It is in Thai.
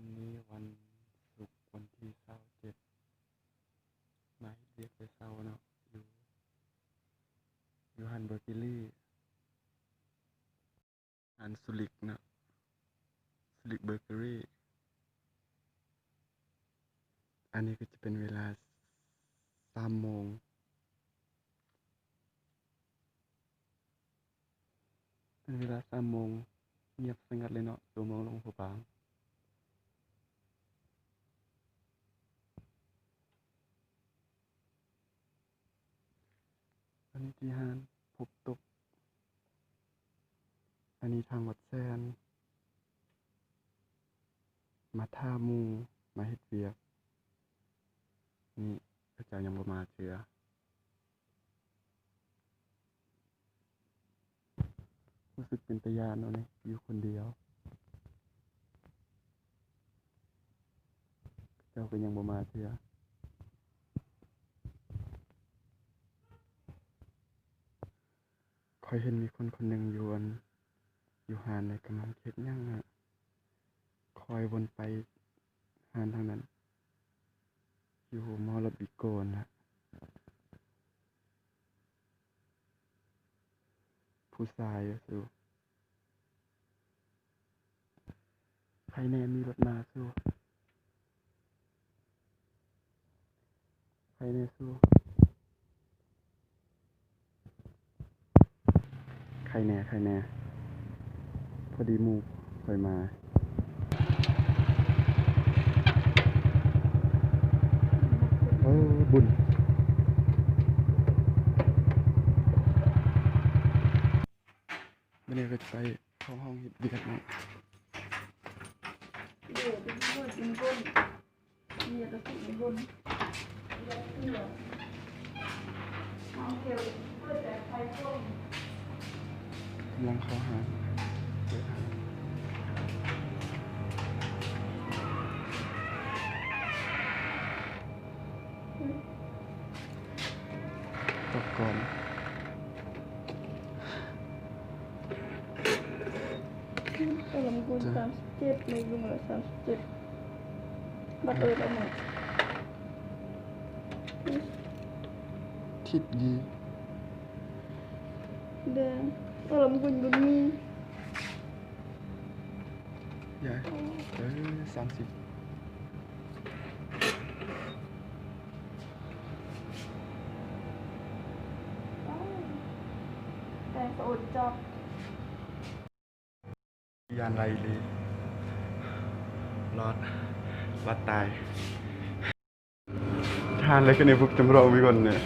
วันนี้วันศุกร์วันที่27มาเรียกไปเช้าเนาะอยู่ฮันเบอร์กิลี่อันสุลิกเนาะสุลิกเบเกอรี่อันนี้ก็จะเป็นเวลา3 โมงเป็นเวลา3 โมงเงียบสงัดเลยเนาะตัวเมืองหลวงพระบางอันนี้ที่ห้านพบตกอันนี้ทางวัดแซนมาท่ามูมาเฮ็ดเวียกนี่พระเจ้ายังบ่มาเชื่อรู้สึกเป็นตาย้านเนาะนี่อยู่คนเดียวเจ้าก็ยังบ่มาเชื่อคอยเห็นมีคนคนหนึ่งอยู่หานในกำลังเฮ็ดหยังฮะคอยวนไปหานทางนั้นอยู่มอลบิโกนฮะผู้ชายสู้ภายในมีรถมาสู้ภายในสู้ใครแน่พอดีหมู่คอยมาบุญวันนี้ก็จะไปเข้าห้องเฮ็ดเวียกเนาะเดี๋ยวเป็นเพื่อนเป็นบนเนี่ยจะเป็นบนเอาเกี่ยวเพื่อแต่ไฟต้มกำลังเข้าหาเปิดหาตกก่อนกำลังกุน37ไม่ยุ่งเลย37บัตรเอาหมดทิศดี แดงกำลังกุนบุญมียาย30แต่สะอดจับยานไรลีรอดตายทานอะไรกันเนี่ยพวกจำลองมีคนเนี่ย